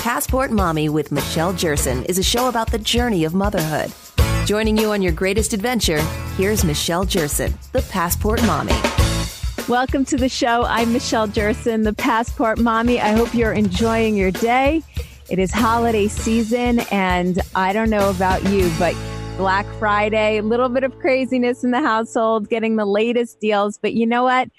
Passport Mommy with Michelle Jerson is a show about the journey of motherhood. Joining you on your greatest adventure, here's Michelle Jerson, the Passport Mommy. Welcome to the show. I'm Michelle Jerson, the Passport Mommy. I hope you're enjoying your day. It is holiday season, and I don't know about you, but Black Friday, a little bit of craziness in the household, getting the latest deals. But you know what?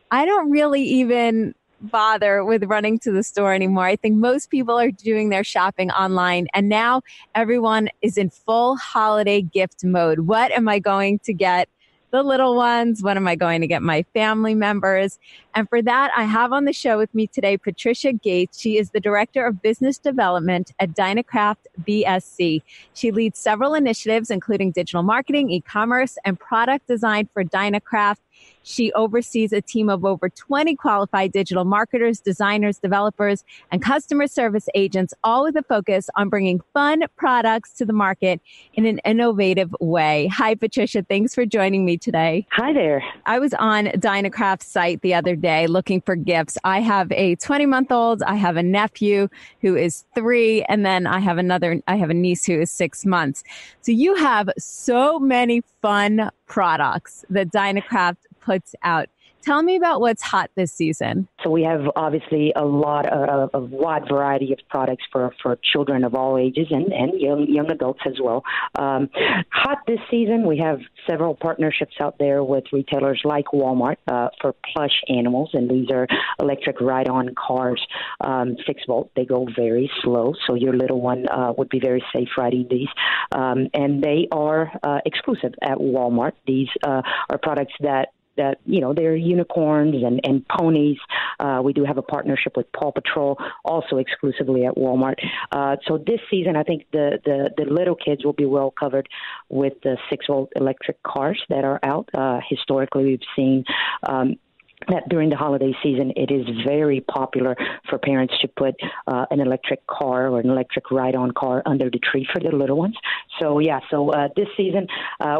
I don't really even bother with running to the store anymore. I think most people are doing their shopping online, and now everyone is in full holiday gift mode. What am I going to get the little ones? What am I going to get my family members? And for that, I have on the show with me today, Patricia Gates. She is the Director of Business Development at Dynacraft BSC. She leads several initiatives, including digital marketing, e-commerce, and product design for Dynacraft. She oversees a team of over 20 qualified digital marketers, designers, developers, and customer service agents, all with a focus on bringing fun products to the market in an innovative way. Hi, Patricia. Thanks for joining me today. Hi there. I was on Dynacraft's site the other day looking for gifts. I have a 20-month-old. I have a nephew who is 3, and then I have a niece who is 6 months. So you have so many fun products that Dynacraft puts out. Tell me about what's hot this season. So we have obviously a lot of wide variety of products for children of all ages and young adults as well. Hot this season, we have several partnerships out there with retailers like Walmart for plush animals, and these are electric ride-on cars, 6-volt. They go very slow, so your little one would be very safe riding these. And they are exclusive at Walmart. These are products that they're unicorns and ponies. We do have a partnership with Paw Patrol, also exclusively at Walmart. So this season, I think the little kids will be well covered with the 6-volt electric cars that are out. Historically, we've seen that during the holiday season, it is very popular for parents to put an electric car or an electric ride-on car under the tree for their little ones. So this season,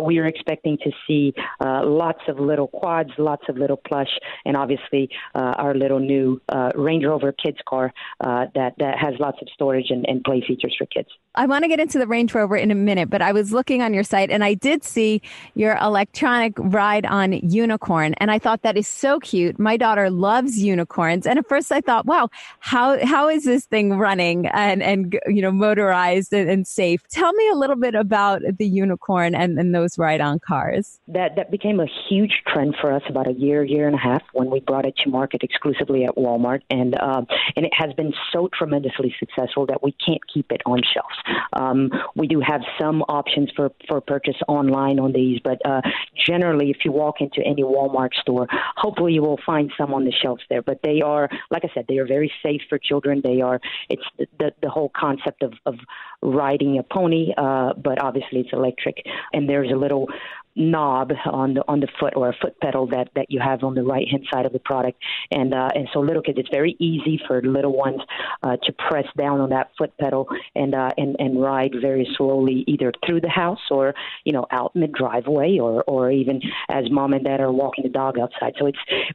we are expecting to see lots of little quads, lots of little plush, and obviously our little new Range Rover kids car that has lots of storage and play features for kids. I want to get into the Range Rover in a minute, but I was looking on your site and I did see your electronic ride-on unicorn, and I thought that is so cute. My daughter loves unicorns, and at first I thought, wow, how is this thing running and motorized and safe? Tell me a little bit about the unicorn and those ride-on cars. That became a huge trend for us about a year and a half when we brought it to market exclusively at Walmart, and it has been so tremendously successful that we can't keep it on shelves. We do have some options for purchase online on these, but generally, if you walk into any Walmart store, hopefully you will find some on the shelves there. But they are, like I said, they are very safe for children. It's the whole concept of riding a pony, but obviously it's electric, and there's a little knob on the foot, or a foot pedal that you have on the right hand side of the product, and so little kids, it's very easy for little ones to press down on that foot pedal and ride very slowly, either through the house or out in the driveway, or even as mom and dad are walking the dog outside. So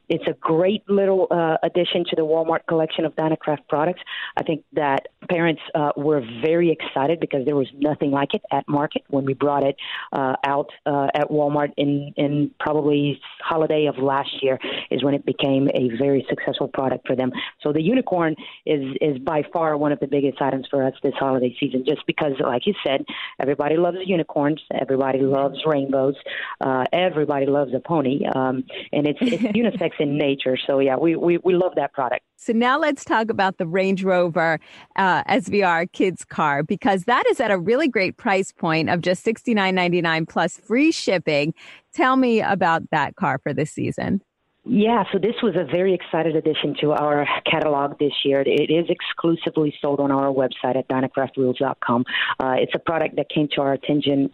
it's a great little addition to the Walmart collection of Dynacraft products. I think that parents were very excited because there was nothing like it at market when we brought it out at Walmart in probably holiday of last year is when it became a very successful product for them. So the unicorn is by far one of the biggest items for us this holiday season, just because, like you said, everybody loves unicorns, everybody loves rainbows, everybody loves a pony, and it's unisex in nature. So yeah, we love that product. So now let's talk about the Range Rover SVR kids car, because that is at a really great price point of just $69.99 plus free shipping. Tell me about that car for this season. Yeah, so this was a very excited addition to our catalog this year. It is exclusively sold on our website at dynacraftwheels.com. It's a product that came to our attention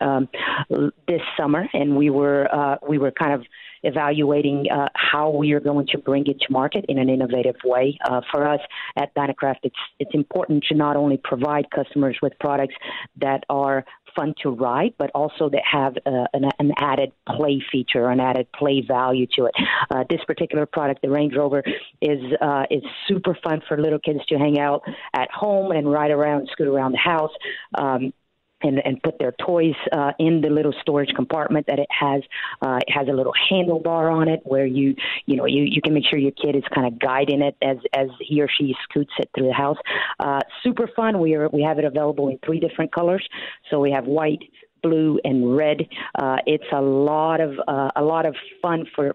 this summer, and we were kind of evaluating how we are going to bring it to market in an innovative way. For us at Dynacraft, it's important to not only provide customers with products that are fun to ride, but also that have an added play feature, an added play value to it. This particular product, the Range Rover, is super fun for little kids to hang out at home and ride around, scoot around the house. And put their toys in the little storage compartment that it has. It has a little handlebar on it where you can make sure your kid is kind of guiding it as he or she scoots it through the house. Super fun. We have it available in 3 different colors. So we have white, blue, and red. It's a lot of fun for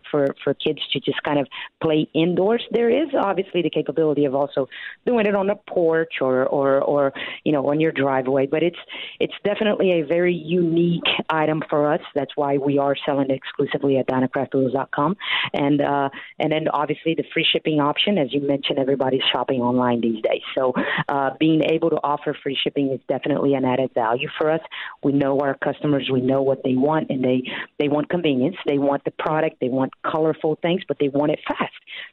kids to just kind of play indoors. There is obviously the capability of also doing it on a porch or on your driveway, but it's definitely a very unique item for us. That's why we are selling it exclusively at dynacraftwheels.com. And then obviously the free shipping option. As you mentioned, everybody's shopping online these days. So being able to offer free shipping is definitely an added value for us. We know our customers, we know what they want, and they want convenience. They want the product. They want colorful things, but they want it fast.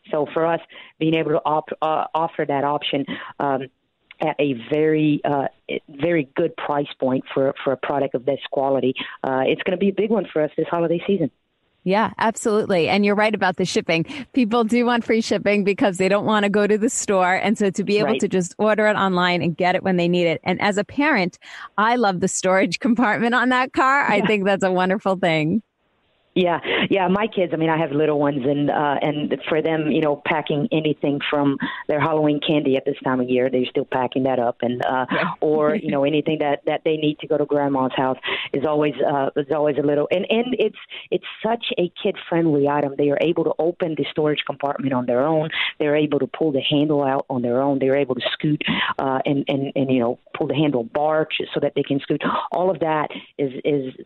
So for us, being able to offer that option at a very good price point for a product of this quality, it's going to be a big one for us this holiday season. Yeah, absolutely. And you're right about the shipping. People do want free shipping because they don't want to go to the store. And so to be able to just order it online and get it when they need it. And as a parent, I love the storage compartment on that car. I think that's a wonderful thing. Yeah. My kids, I mean, I have little ones, and for them, packing anything from their Halloween candy at this time of year, they're still packing that up, and or anything that they need to go to grandma's house is always a little. And it's such a kid friendly item. They are able to open the storage compartment on their own. They're able to pull the handle out on their own. They're able to scoot and pull the handle bar so that they can scoot. All of that is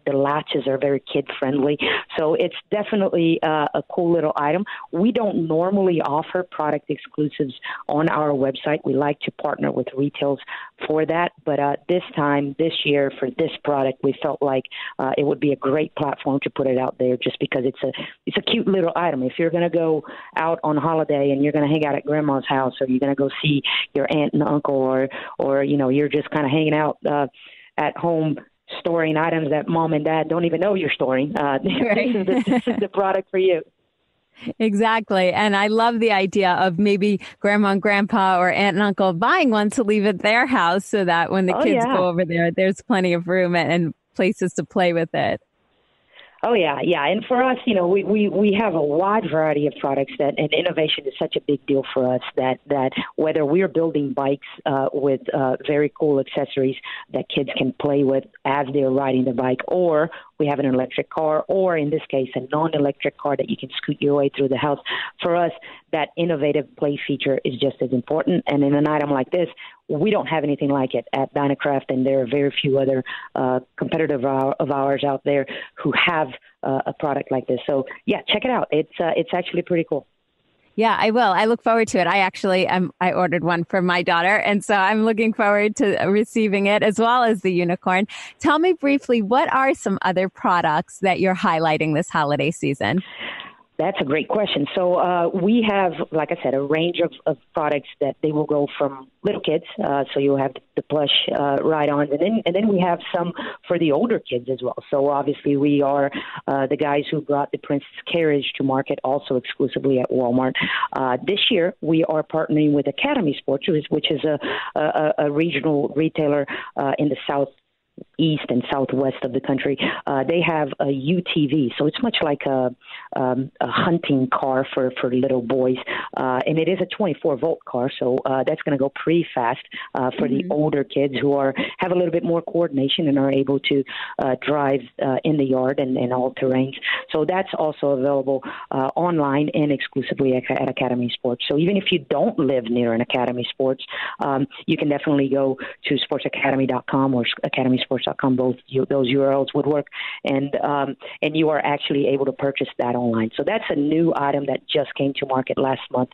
the latches are very kid friendly. So it's definitely a cool little item. We don't normally offer product exclusives on our website. We like to partner with retailers for that. But this year, for this product, we felt like it would be a great platform to put it out there just because it's a cute little item. If you're going to go out on holiday and you're going to hang out at grandma's house, or you're going to go see your aunt and uncle, or you're just kind of hanging out at home storing items that mom and dad don't even know you're storing. This is the product for you. Exactly. And I love the idea of maybe grandma and grandpa or aunt and uncle buying one to leave at their house so that when the kids go over there, there's plenty of room and places to play with it. Oh, yeah. And for us, we have a wide variety of products and innovation is such a big deal for us that whether we're building bikes with very cool accessories that kids can play with as they're riding the bike, or we have an electric car, or in this case, a non-electric car that you can scoot your way through the house. For us, that innovative play feature is just as important. And in an item like this, we don't have anything like it at Dynacraft, and there are very few other competitors of ours out there who have a product like this. So, yeah, check it out. It's actually pretty cool. Yeah, I will. I look forward to it. I ordered one for my daughter, and so I'm looking forward to receiving it as well as the unicorn. Tell me briefly, what are some other products that you're highlighting this holiday season? That's a great question. So we have, like I said, a range of products that they will go from little kids. So you'll have the plush ride-ons, and then we have some for the older kids as well. So obviously we are the guys who brought the Princess Carriage to market, also exclusively at Walmart. This year we are partnering with Academy Sports, which is a regional retailer in the Southeast and southwest of the country. They have a UTV, so it's much like a hunting car for little boys, and it is a 24-volt car, so that's going to go pretty fast for the older kids who have a little bit more coordination and are able to drive in the yard and all terrains. So that's also available online and exclusively at Academy Sports. So even if you don't live near an Academy Sports, you can definitely go to sportsacademy.com or academysports.com. Both those URLs would work, and you are actually able to purchase that online. So that's a new item that just came to market last month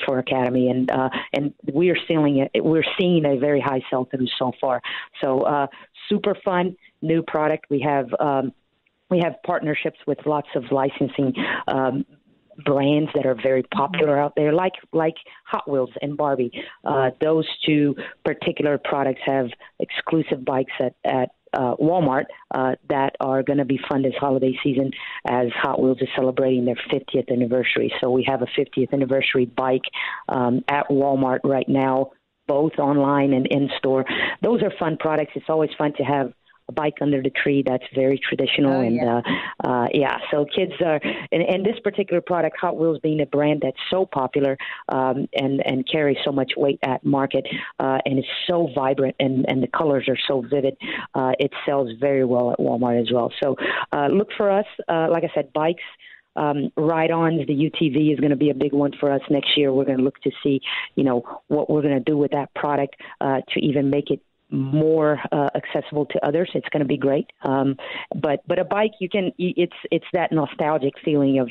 for Academy, and we are seeing it. We're seeing a very high sell-through so far. So super fun new product. We have partnerships with lots of licensing brands that are very popular out there, like Hot Wheels and Barbie. Those two particular products have exclusive bikes at Walmart that are going to be fun this holiday season as Hot Wheels is celebrating their 50th anniversary. So we have a 50th anniversary bike at Walmart right now, both online and in-store. Those are fun products. It's always fun to have a bike under the tree. That's very traditional. So kids are, and this particular product, Hot Wheels being a brand that's so popular and carries so much weight at market and is so vibrant and the colors are so vivid, it sells very well at Walmart as well. So look for us. Like I said, bikes, ride-ons, the UTV is going to be a big one for us next year. We're going to look to see, what we're going to do with that product to even make it more accessible to others. It's going to be great. But a bike, it's that nostalgic feeling of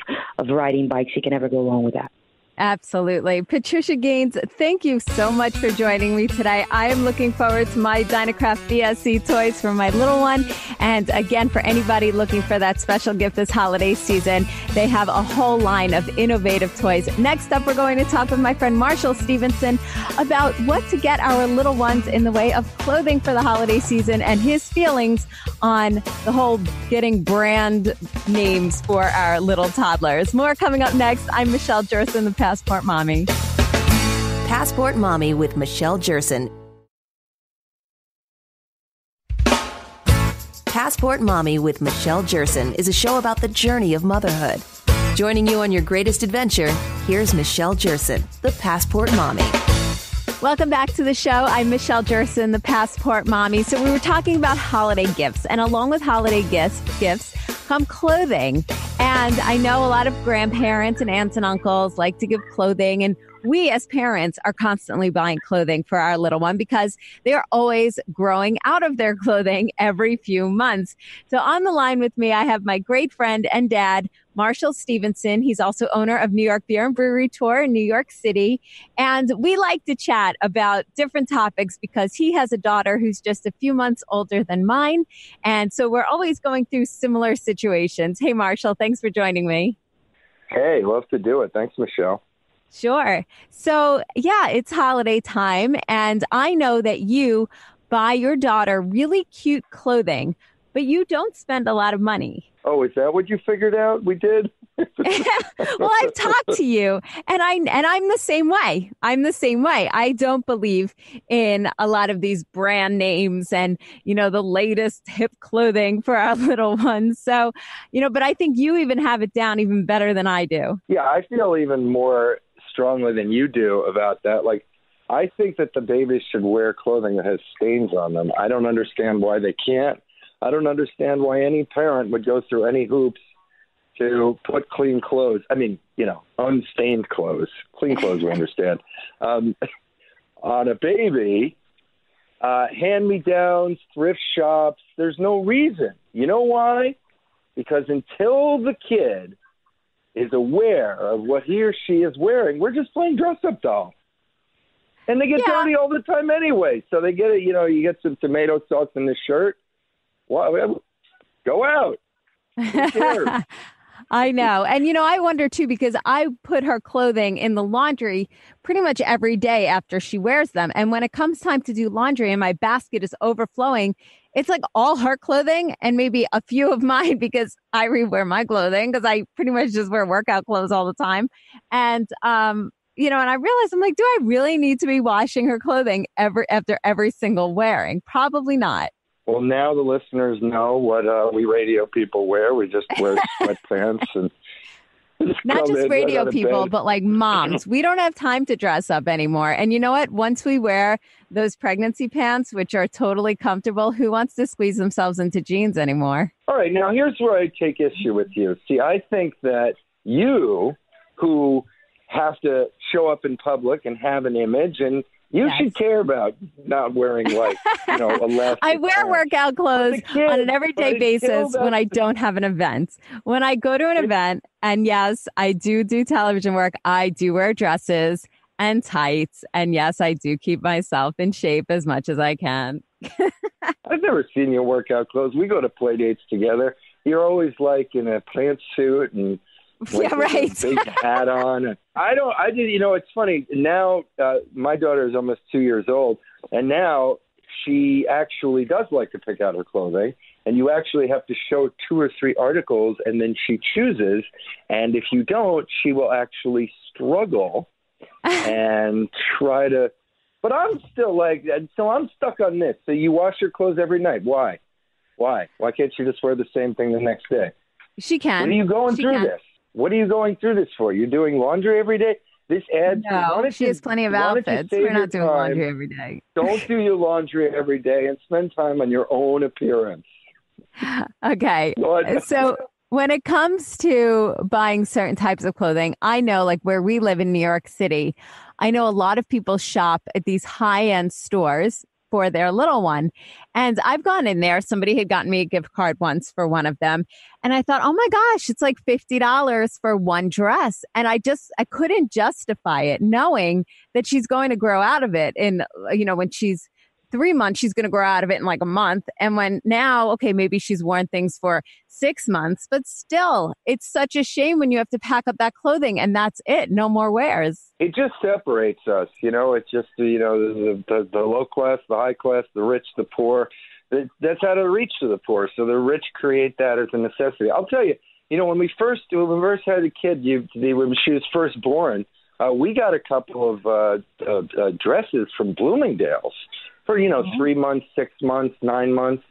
riding bikes. You can never go wrong with that. Absolutely. Patricia Gaines, thank you so much for joining me today. I am looking forward to my Dynacraft BSC toys for my little one. And again, for anybody looking for that special gift this holiday season, they have a whole line of innovative toys. Next up, we're going to talk with my friend Marshall Stevenson about what to get our little ones in the way of clothing for the holiday season and his feelings on the whole getting brand names for our little toddlers. More coming up next. I'm Michelle Jerson, the Passport Mommy. Passport Mommy with Michelle Jerson. Passport Mommy with Michelle Jerson is a show about the journey of motherhood. Joining you on your greatest adventure, here's Michelle Jerson, the Passport Mommy. Welcome back to the show. I'm Michelle Jerson, the Passport Mommy. So we were talking about holiday gifts, and along with holiday gifts come clothing. And I know a lot of grandparents and aunts and uncles like to give clothing, and we as parents are constantly buying clothing for our little one because they're always growing out of their clothing every few months. So on the line with me, I have my great friend and dad, Marshall Stevenson. He's also owner of New York Beer and Brewery Tour in New York City. And we like to chat about different topics because he has a daughter who's just a few months older than mine. And so we're always going through similar situations. Hey, Marshall, thanks for joining me. Hey, love to do it. Thanks, Michelle. Sure. So, yeah, it's holiday time. And I know that you buy your daughter really cute clothing, but you don't spend a lot of money. Oh, is that what you figured out? We did? Well, I've talked to you and I'm the same way. I don't believe in a lot of these brand names and, the latest hip clothing for our little ones. So, but I think you even have it down even better than I do. Yeah, I feel even more strongly than you do about that. Like, I think that the babies should wear clothing that has stains on them. I don't understand why they can't. I don't understand why any parent would go through any hoops to put clean clothes. I mean, unstained clothes. Clean clothes we understand. On a baby, hand-me-downs, thrift shops, there's no reason. You know why? Because until the kid is aware of what he or she is wearing, we're just playing dress-up doll. And they get dirty all the time anyway. So they get it, you get some tomato sauce in the shirt. Well, go out. Who cares? I know. And, I wonder, too, because I put her clothing in the laundry pretty much every day after she wears them. And when it comes time to do laundry and my basket is overflowing, it's like all her clothing and maybe a few of mine because I rewear my clothing because I pretty much just wear workout clothes all the time. And, and I realized I'm like, do I really need to be washing her clothing after every single wearing? Probably not. Well, now the listeners know what we radio people wear. We just wear sweatpants and not just radio people, but like moms. We don't have time to dress up anymore. And you know what? Once we wear those pregnancy pants, which are totally comfortable, who wants to squeeze themselves into jeans anymore? All right. Now, here's where I take issue with you. See, I think that you who have to show up in public and have an image and you should care about not wearing elastic. I wear workout clothes on an everyday basis when I don't have an event. When I go to an event, and yes, I do television work, I do wear dresses and tights. And yes, I do keep myself in shape as much as I can. I've never seen you workout clothes. We go to play dates together. You're always like in a pantsuit and yeah, right. With a big hat on. It's funny. Now, my daughter is almost 2 years old, and now she actually does like to pick out her clothing, and you actually have to show 2 or 3 articles, and then she chooses. And if you don't, she will actually struggle and try to. But I'm still so I'm stuck on this. So you wash your clothes every night. Why? Why can't you just wear the same thing the next day? She can. What are you going through this? What are you going through this for? You're doing laundry every day? This adds. No, she has plenty of outfits. We're not doing laundry every day. Don't do your laundry every day and spend time on your own appearance. Okay. So when it comes to buying certain types of clothing, I know like where we live in New York City, I know a lot of people shop at these high-end stores for their little one. And I've gone in there. Somebody had gotten me a gift card once for one of them. And I thought, oh my gosh, it's like $50 for one dress. And I couldn't justify it knowing that she's going to grow out of it. And, when she's 3 months, she's going to grow out of it in like a month. And when now, okay, maybe she's worn things for 6 months, but still, it's such a shame when you have to pack up that clothing and that's it. No more wears. It just separates us. It's just, the low class, the high class, the rich, the poor. That's out of reach to the poor. So the rich create that as a necessity. I'll tell you, when we first had a kid, when she was first born, we got a couple of dresses from Bloomingdale's for 3 months, 6 months, 9 months.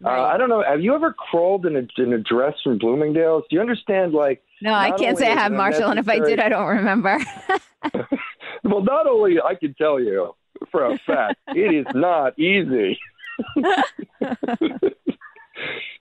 Right. I don't know. Have you ever crawled in a dress from Bloomingdale's? Do you understand? No, I can't say I have, Marshall. And if I did, I don't remember. Well, not only I can tell you for a fact, it is not easy.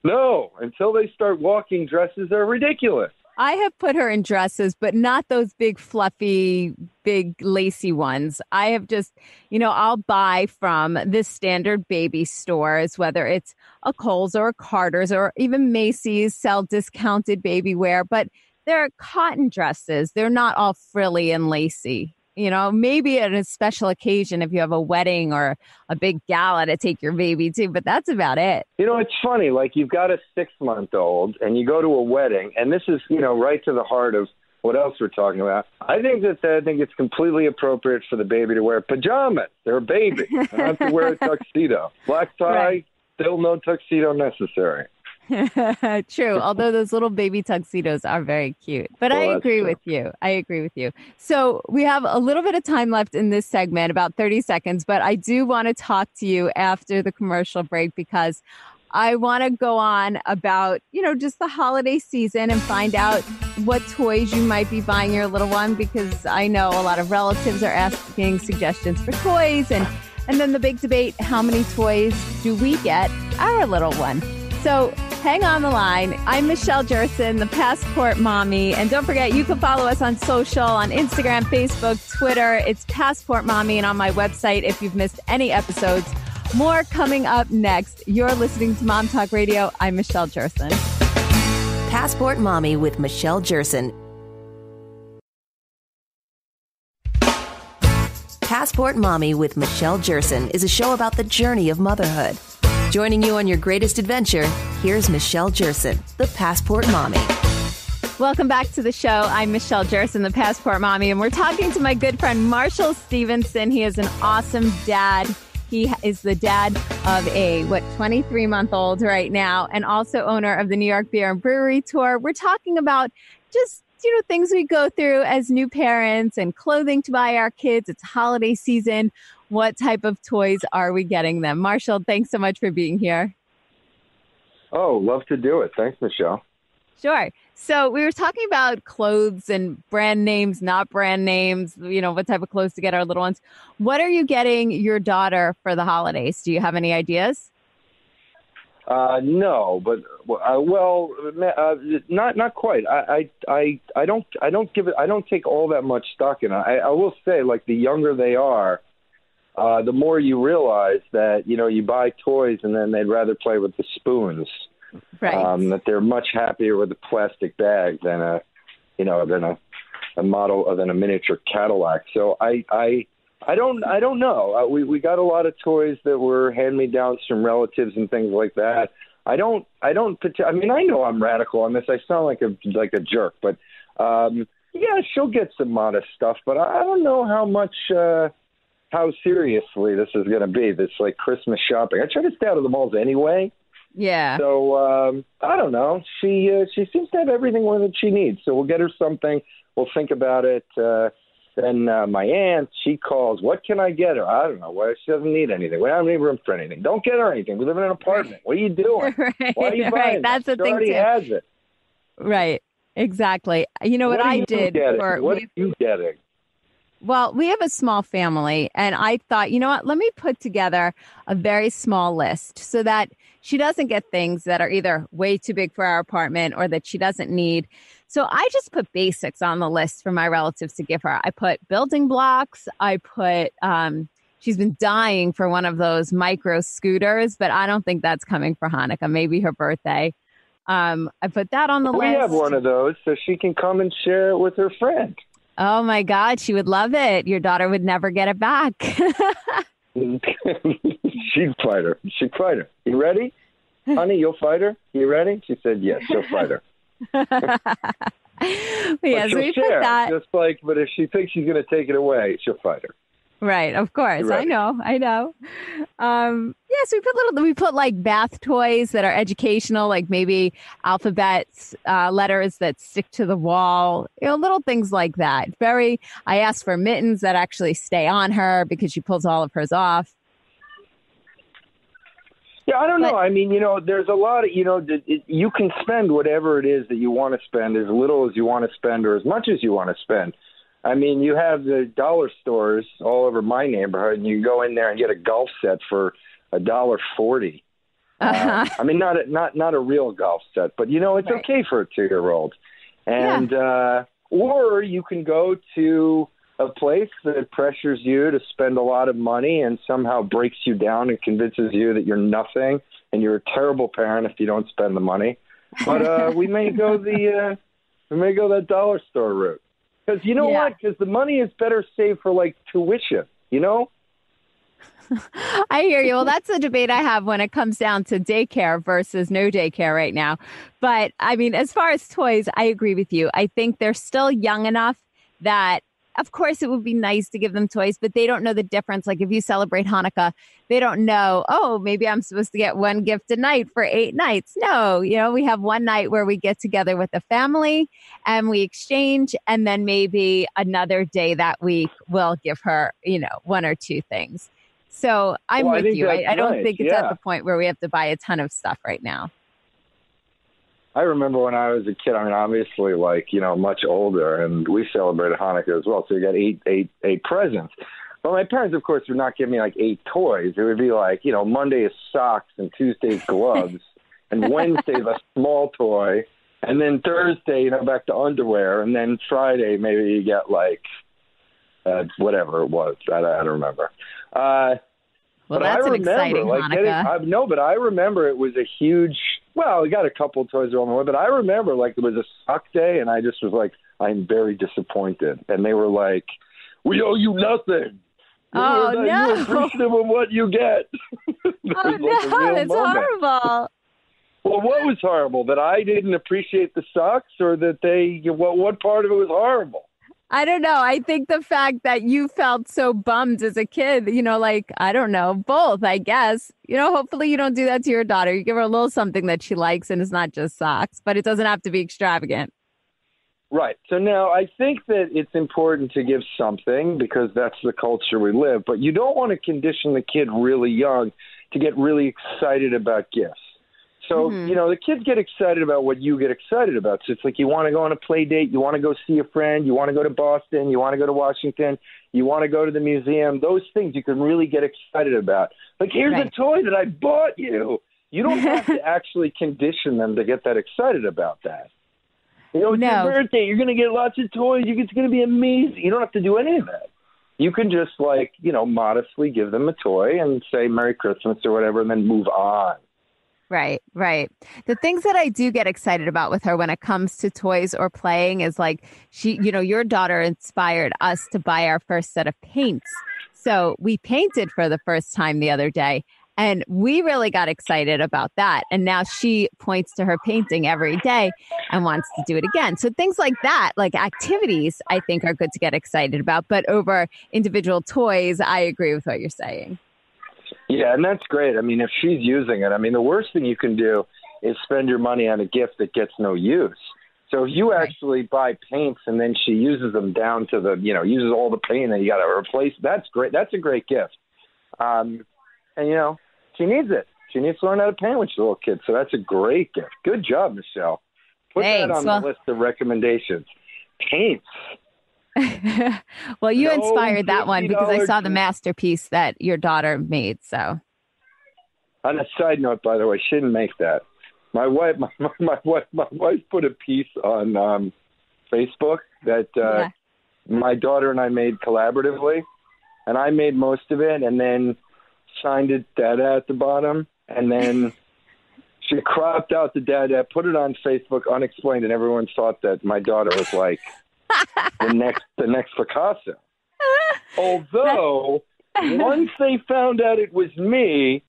No, until they start walking, dresses are ridiculous. I have put her in dresses, but not those big, fluffy, big, lacy ones. I have just, I'll buy from the standard baby stores, whether it's a Kohl's or a Carter's or even Macy's sell discounted baby wear, but they're cotton dresses. They're not all frilly and lacy. Maybe at a special occasion if you have a wedding or a big gala to take your baby to, but that's about it. It's funny, you've got a 6-month-old and you go to a wedding, and this is, right to the heart of what else we're talking about. I think it's completely appropriate for the baby to wear pajamas. They're a baby. They don't have to wear a tuxedo. Black tie, right. Still no tuxedo necessary. True. Although those little baby tuxedos are very cute. But I agree with you. So we have a little bit of time left in this segment, about 30 seconds, but I do want to talk to you after the commercial break because I want to go on about, just the holiday season and find out what toys you might be buying your little one, because I know a lot of relatives are asking suggestions for toys and then the big debate, how many toys do we get our little one? So hang on the line. I'm Michelle Jerson, the Passport Mommy. And don't forget, you can follow us on social, on Instagram, Facebook, Twitter. It's Passport Mommy, and on my website if you've missed any episodes. More coming up next. You're listening to Mom Talk Radio. I'm Michelle Jerson. Passport Mommy with Michelle Jerson. Passport Mommy with Michelle Jerson is a show about the journey of motherhood. Joining you on your greatest adventure, here's Michelle Jerson, the Passport Mommy. Welcome back to the show. I'm Michelle Jerson, the Passport Mommy, and we're talking to my good friend Marshall Stevenson. He is an awesome dad. He is the dad of a 23-month-old right now, and also owner of the New York Beer and Brewery Tour. We're talking about just things we go through as new parents and clothing to buy our kids. It's holiday season. What type of toys are we getting them? Marshall, thanks so much for being here. Oh, love to do it. Thanks, Michelle. Sure. So we were talking about clothes and brand names, not brand names, what type of clothes to get our little ones. What are you getting your daughter for the holidays? Do you have any ideas? No, but not quite. I don't take all that much stock in it. I will say, the younger they are, the more you realize that, you buy toys and then they'd rather play with the spoons. Right. That they're much happier with a plastic bag than a miniature Cadillac. So I don't know. We got a lot of toys that were hand-me-downs from relatives and things like that. I know I'm radical on this. I sound like a jerk, but she'll get some modest stuff, but I don't know how how seriously this is going to be, this like Christmas shopping. I try to stay out of the malls anyway. Yeah. So I don't know. She seems to have everything that she needs. So we'll get her something. We'll think about it. Then my aunt, she calls. What can I get her? I don't know. Well, she doesn't need anything. We don't have any room for anything. Don't get her anything. We live in an apartment. What are you doing? Right, Why are you buying That's the she thing, already too. has it. Right. Exactly. You know what I did? What are you getting? Well, we have a small family, and I thought, you know what? Let me put together a very small list so that she doesn't get things that are either way too big for our apartment or that she doesn't need. So I just put basics on the list for my relatives to give her. I put building blocks. I put, she's been dying for one of those micro scooters, but I don't think that's coming for Hanukkah, maybe her birthday. I put that on the list. We have one of those so she can come and share it with her friend. Oh, my God. She would love it. Your daughter would never get it back. She'd fight her. She'd fight her. You ready? Honey, you'll fight her? You ready? She said, yes, she'll fight her. Yes, she'll we share, put that. but if she thinks she's going to take it away, she'll fight her. Right, of course. I know. Yes, we put like bath toys that are educational, like maybe alphabets, letters that stick to the wall, little things like that. I asked for mittens that actually stay on her because she pulls all of hers off. Yeah, I don't know. I mean, there's a lot of, you can spend whatever it is that you want to spend, as little as you want to spend or as much as you want to spend. I mean, you have the dollar stores all over my neighborhood, and you go in there and get a golf set for $1.40. I mean, not a real golf set, but it's right. Okay for a 2-year-old. And or you can go to a place that pressures you to spend a lot of money and somehow breaks you down and convinces you that you're nothing and you're a terrible parent if you don't spend the money. But we may go that dollar store route. Because you know what? Because the money is better saved for, like, tuition, I hear you. Well, that's the debate I have when it comes down to daycare versus no daycare right now. But, I mean, as far as toys, I agree with you. I think they're still young enough that, of course, it would be nice to give them toys, but they don't know the difference. Like if you celebrate Hanukkah, they don't know, oh, maybe I'm supposed to get one gift a night for 8 nights. No, we have one night where we get together with the family and we exchange. And then maybe another day that week we'll give her, 1 or 2 things. So I'm with you. I don't think it's at the point where we have to buy a ton of stuff right now. I remember when I was a kid, I mean, obviously, much older, and we celebrated Hanukkah as well, so you got eight presents. But my parents, of course, would not give me, 8 toys. It would be Monday is socks, and Tuesday is gloves, and Wednesday is a small toy, and then Thursday, back to underwear, and then Friday, maybe you get, whatever it was. I don't remember. Well, that's an exciting Hanukkah. But I remember it was a huge. Well, we got a couple toys along the way, but I remember it was a sock day, and I just was I'm very disappointed. And they were like, "We owe you nothing. You're appreciative of what you get." It's horrible. Well, what was horrible? That I didn't appreciate the socks, or that they? What part of it was horrible? I don't know. I think the fact that you felt so bummed as a kid, I don't know, both, I guess. Hopefully you don't do that to your daughter. You give her a little something that she likes, and it's not just socks, but it doesn't have to be extravagant. Right. So now I think that it's important to give something because that's the culture we live, but you don't want to condition the kid really young to get really excited about gifts. So, the kids get excited about what you get excited about. So it's you want to go on a play date, you want to go see a friend, you want to go to Boston, you want to go to Washington, you want to go to the museum. Those things you can really get excited about. Here's a toy that I bought you. You don't have to actually condition them to get that excited about that. It's your birthday. You're going to get lots of toys. It's going to be amazing. You don't have to do any of that. You can just, modestly give them a toy and say Merry Christmas or whatever and then move on. Right. The things that I do get excited about with her when it comes to toys or playing is she, your daughter inspired us to buy our first set of paints. So we painted for the first time the other day. And we really got excited about that. And now she points to her painting every day and wants to do it again. So things like that, like activities, I think are good to get excited about. But over individual toys, I agree with what you're saying. Yeah, and that's great. I mean, if she's using it, I mean, the worst thing you can do is spend your money on a gift that gets no use. So if you actually buy paints and then she uses them down to the, uses all the paint and you got to replace, that's great. That's a great gift. And, she needs it. She needs to learn how to paint when she's a little kid. So that's a great gift. Good job, Michelle. Put that on the list of recommendations. Paints. Well, you inspired that one because I saw the masterpiece that your daughter made. So, on a side note, by the way, she didn't make that. My wife put a piece on Facebook that my daughter and I made collaboratively, and I made most of it, and then signed it Dada at the bottom, and then she cropped out the Dada, put it on Facebook unexplained, and everyone thought that my daughter was like the next Picasso. Although once they found out it was me,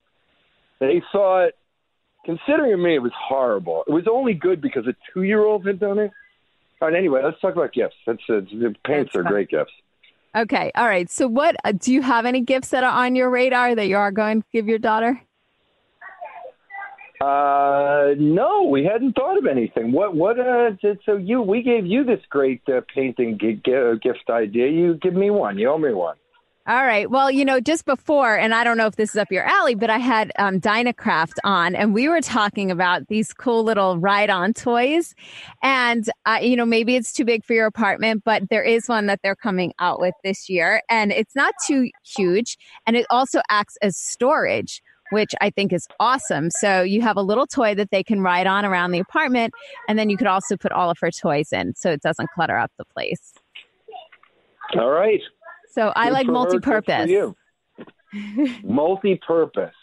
they thought, considering me, it was horrible. It was only good because a 2-year-old had done it. All right, anyway, let's talk about gifts. The paints are great gifts. Okay. All right. So what do you have any gifts that are on your radar that you are going to give your daughter? No, we hadn't thought of anything. We gave you this great painting gift idea. You give me one. You owe me one. All right. Well, just before, and I don't know if this is up your alley, but I had Dynacraft on, and we were talking about these cool little ride-on toys. And, maybe it's too big for your apartment, but there is one that they're coming out with this year. And it's not too huge. And it also acts as storage, which I think is awesome. So you have a little toy that they can ride on around the apartment. And then you could also put all of her toys in so it doesn't clutter up the place. All right. So I like multi-purpose. Multi-purpose.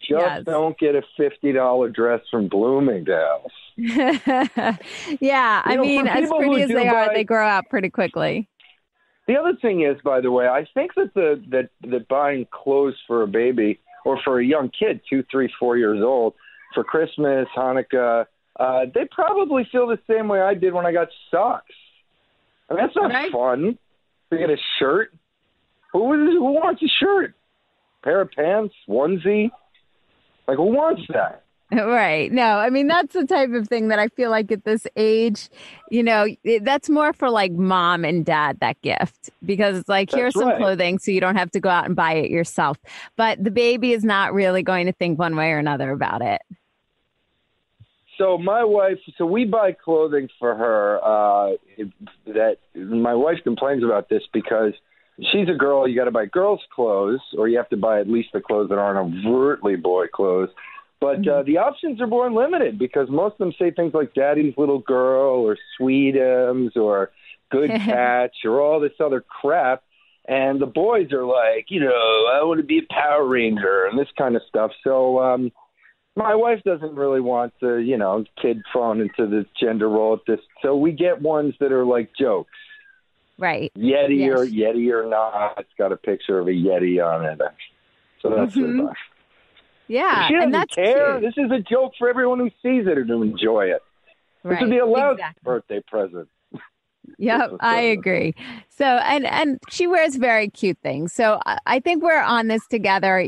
Just don't get a $50 dress from Bloomingdale's. Yeah, I mean, as pretty as they are, they grow out pretty quickly. The other thing is, by the way, I think that buying clothes for a baby or for a young kid, 2, 3, 4 years old, for Christmas, Hanukkah, they probably feel the same way I did when I got socks. I mean, that's not fun. To get a shirt? Who wants a shirt? Pair of pants? Onesie? Like, who wants that? Right. No, I mean, that's the type of thing that I feel like at this age, that's more for like mom and dad, that gift, because it's like, here's some clothing so you don't have to go out and buy it yourself. But the baby is not really going to think one way or another about it. So we buy clothing for her that my wife complains about this because she's a girl. You got to buy girls' clothes, or you have to buy at least the clothes that aren't overtly boy clothes. But the options are more limited because most of them say things like Daddy's Little Girl or Sweetums or Good Catch or all this other crap. And the boys are like, I want to be a Power Ranger and this kind of stuff. So my wife doesn't really want the, kid falling into the gender role at this. So we get ones that are like jokes. Right. Yeti or not. It's got a picture of a Yeti on it. So that's what Yeah. She doesn't care. Cute. This is a joke for everyone who sees it or to enjoy it. This would be a loud birthday present. Yep, I agree. So, and she wears very cute things. So I think we're on this together,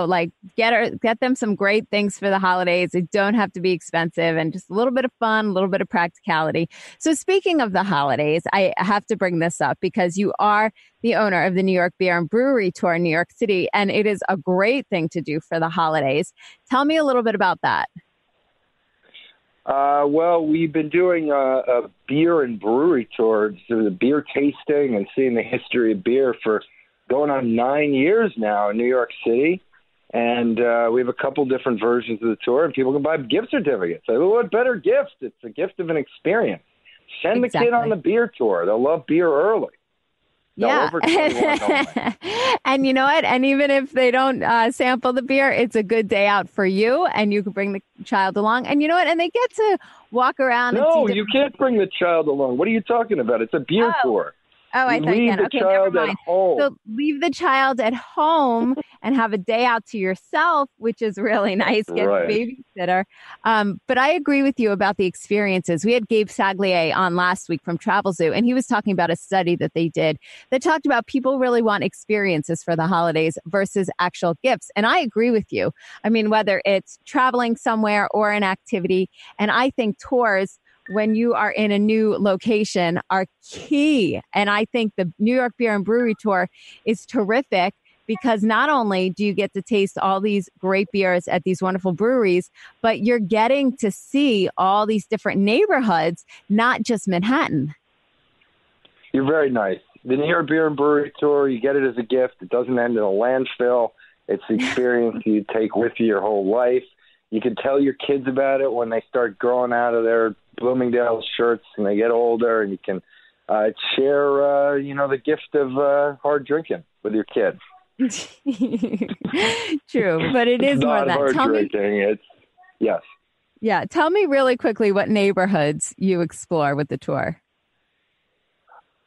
like get them some great things for the holidays. They don't have to be expensive and just a little bit of fun, a little bit of practicality. So speaking of the holidays, I have to bring this up because you are the owner of the New York Beer and Brewery Tour in New York City, and it is a great thing to do for the holidays. Tell me a little bit about that. Well, we've been doing a beer and brewery tour, so the beer tasting and seeing the history of beer for going on 9 years now in New York City. And we have a couple different versions of the tour, and people can buy gift certificates. So what better gift? It's a gift of an experience. Send the kid on the beer tour. They'll love beer early. Yeah. And you know what? And even if they don't sample the beer, it's a good day out for you, and you can bring the child along. And you know what? And they get to walk around. No, you can't bring the child along. What are you talking about? It's a beer tour. Oh, I thought leave again. the Okay, child never at mind. home. So leave the child at home and have a day out to yourself, which is really nice. Get Right. a babysitter. But I agree with you about the experiences. We had Gabe Saglier on last week from Travel Zoo, and he was talking about a study that they did that talked about people really want experiences for the holidays versus actual gifts. And I agree with you. I mean, whether it's traveling somewhere or an activity, and I think tours when you are in a new location are key. And I think the New York Beer and Brewery Tour is terrific because not only do you get to taste all these great beers at these wonderful breweries, but you're getting to see all these different neighborhoods, not just Manhattan. You're very nice. The New York Beer and Brewery Tour, you get it as a gift. It doesn't end in a landfill. It's the experience you take with you your whole life. You can tell your kids about it when they start growing out of their Bloomingdale's shirts and they get older, and you can share, the gift of hard drinking with your kid. True, but it is more not than hard that. drinking. Yes. Yeah, tell me really quickly what neighborhoods you explore with the tour.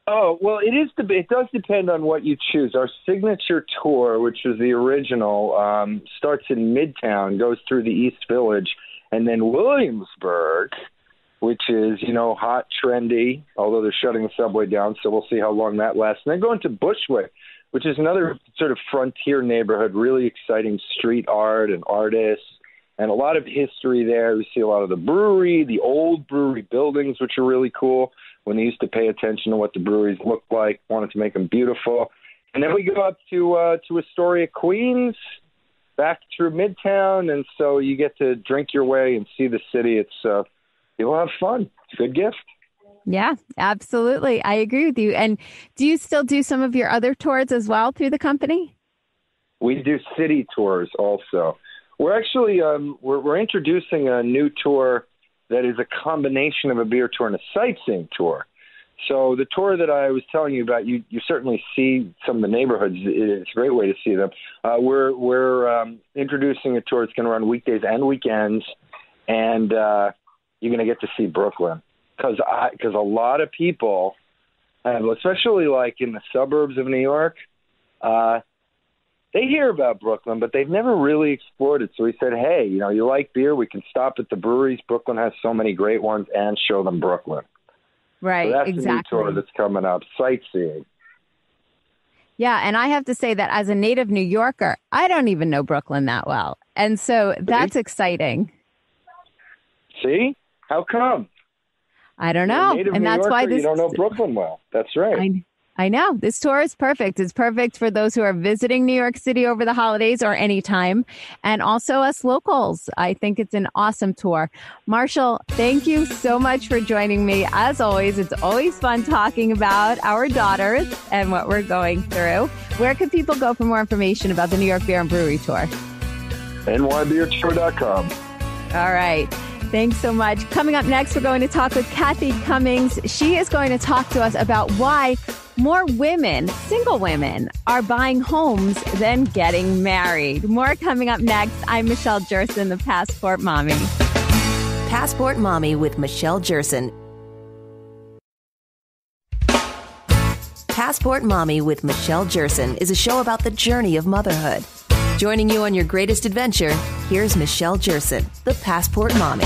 Oh, well, it does depend on what you choose. Our signature tour, which was the original, starts in Midtown, goes through the East Village, and then Williamsburg, which is, hot, trendy, although they're shutting the subway down, so we'll see how long that lasts. And then going to Bushwick, which is another sort of frontier neighborhood, really exciting street art and artists, and a lot of history there. We see a lot of the brewery, the old brewery buildings, which are really cool, when they used to pay attention to what the breweries looked like, wanted to make them beautiful. And then we go up to Astoria, Queens, back through Midtown, and so you get to drink your way and see the city. You'll have fun. It's a good gift. Yeah, absolutely. I agree with you. And do you still do some of your other tours as well through the company? We do city tours also. We're actually we're introducing a new tour that is a combination of a beer tour and a sightseeing tour. So the tour that I was telling you about, you certainly see some of the neighborhoods. It's a great way to see them. We're introducing a tour that's going to run weekdays and weekends, and you're going to get to see Brooklyn. Because a lot of people, especially like in the suburbs of New York, they hear about Brooklyn, but they've never really explored it. So we said, hey, you like beer? We can stop at the breweries. Brooklyn has so many great ones, and show them Brooklyn. Right, so that's exactly. the new tour that's coming up, sightseeing. Yeah, and I have to say that as a native New Yorker, I don't even know Brooklyn that well. And so that's exciting. See? How come? I don't know. And that's why you don't know Brooklyn well. That's right. I know. This tour is perfect. It's perfect for those who are visiting New York City over the holidays or anytime, and also us locals. I think it's an awesome tour. Marshall, thank you so much for joining me. As always, it's always fun talking about our daughters and what we're going through. Where can people go for more information about the New York Beer and Brewery Tour? nybeertour.com. All right. Thanks so much. Coming up next, we're going to talk with Cathy Cummings. She is going to talk to us about why more women, single women, are buying homes than getting married. More coming up next. I'm Michelle Jerson, the Passport Mommy. Passport Mommy with Michelle Jerson. Passport Mommy with Michelle Jerson is a show about the journey of motherhood. Joining you on your greatest adventure, here's Michelle Jerson, the Passport Mommy.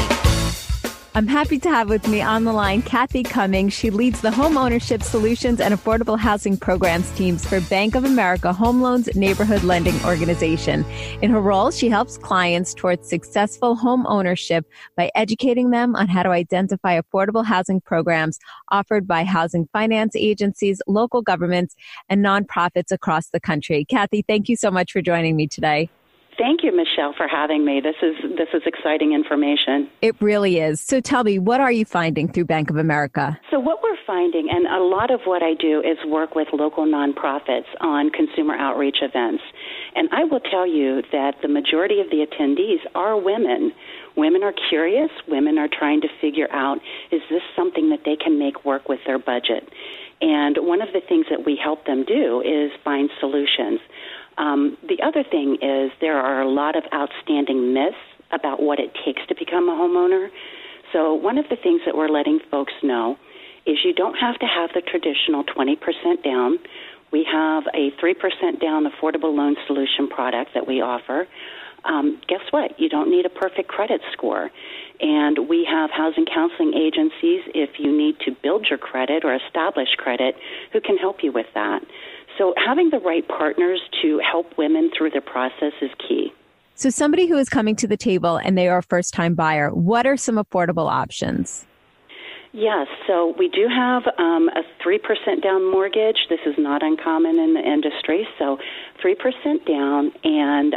I'm happy to have with me on the line Cathy Cummings. She leads the Home Ownership Solutions and Affordable Housing Programs teams for Bank of America Home Loans Neighborhood Lending Organization. In her role, she helps clients towards successful home ownership by educating them on how to identify affordable housing programs offered by housing finance agencies, local governments, and nonprofits across the country. Cathy, thank you so much for joining me today. Thank you, Michelle, for having me. This is exciting information. It really is. So tell me, what are you finding through Bank of America? So what we're finding, and a lot of what I do is work with local nonprofits on consumer outreach events. And I will tell you that the majority of the attendees are women. Women are curious. Women are trying to figure out, is this something that they can make work with their budget? And one of the things that we help them do is find solutions. The other thing is there are a lot of outstanding myths about what it takes to become a homeowner. So one of the things that we're letting folks know is you don't have to have the traditional 20% down. We have a 3% down affordable loan solution product that we offer. Guess what? You don't need a perfect credit score. And we have housing counseling agencies, if you need to build your credit or establish credit, who can help you with that. So having the right partners to help women through the process is key. So somebody who is coming to the table and they are a first-time buyer, what are some affordable options? Yes, so we do have a 3% down mortgage. This is not uncommon in the industry, so 3% down. And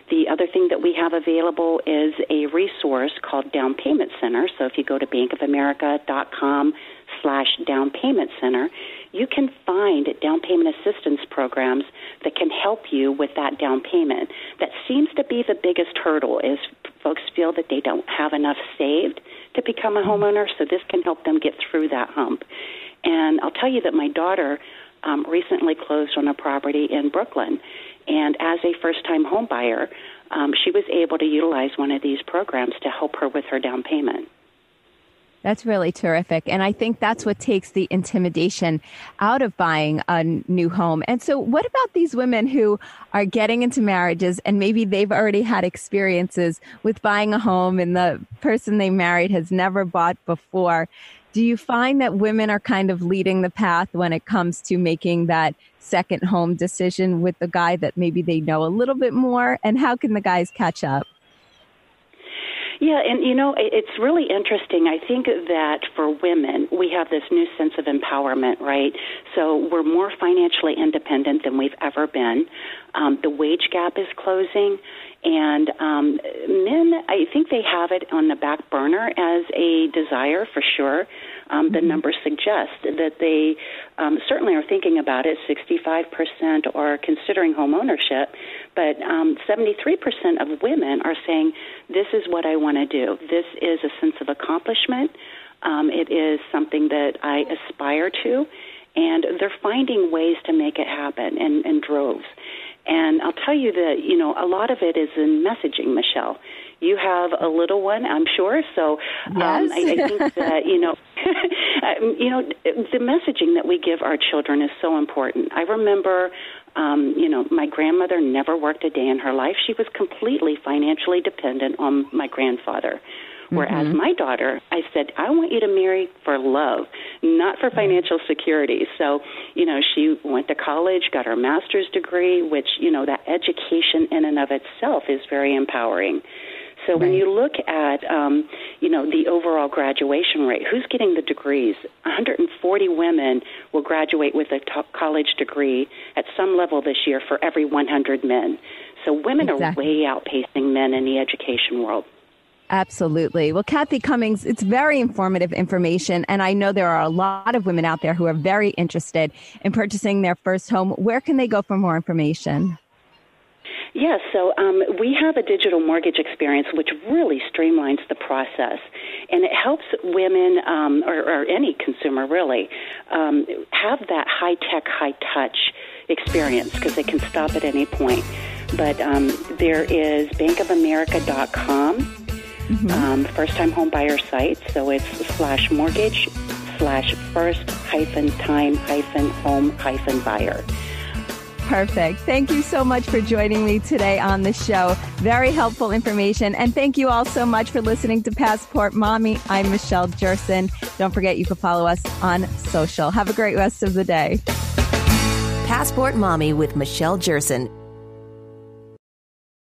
the other thing that we have available is a resource called Down Payment Center. So if you go to bankofamerica.com/down payment center, you can find down payment assistance programs that can help you with that down payment. That seems to be the biggest hurdle, is folks feel that they don't have enough saved to become a homeowner, so this can help them get through that hump. And I'll tell you that my daughter recently closed on a property in Brooklyn, and as a first-time home buyer, she was able to utilize one of these programs to help her with her down payment. That's really terrific. And I think that's what takes the intimidation out of buying a new home. And so what about these women who are getting into marriages and maybe they've already had experiences with buying a home and the person they married has never bought before? Do you find that women are kind of leading the path when it comes to making that second home decision with the guy that maybe they know a little bit more? And how can the guys catch up? Yeah, and it's really interesting. I think that for women, we have this new sense of empowerment, right? So we're more financially independent than we've ever been. The wage gap is closing, and men, I think they have it on the back burner as a desire for sure. The numbers suggest that they certainly are thinking about it. 65% are considering home ownership, but 73% of women are saying, this is what I want to do. This is a sense of accomplishment. It is something that I aspire to, and they're finding ways to make it happen in droves. And I'll tell you that, a lot of it is in messaging, Michelle. You have a little one, I'm sure, so yes. I think that, the messaging that we give our children is so important. I remember, my grandmother never worked a day in her life. She was completely financially dependent on my grandfather. Whereas my daughter, I said, I want you to marry for love, not for financial security. So, she went to college, got her master's degree, which, that education in and of itself is very empowering. So when you look at, the overall graduation rate, who's getting the degrees? 140 women will graduate with a college degree at some level this year for every 100 men. So women are way outpacing men in the education world. Absolutely. Well, Cathy Cummings, it's very informative information. And I know there are a lot of women out there who are very interested in purchasing their first home. Where can they go for more information? Yes, so we have a digital mortgage experience which really streamlines the process, and it helps women or any consumer really have that high-tech, high-touch experience because they can stop at any point. But there is bankofamerica.com, first-time home buyer site, so it's /mortgage/first-time-home-buyer. Perfect. Thank you so much for joining me today on the show. Very helpful information. And thank you all so much for listening to Passport Mommy. I'm Michelle Jerson. Don't forget you can follow us on social. Have a great rest of the day. Passport Mommy with Michelle Jerson.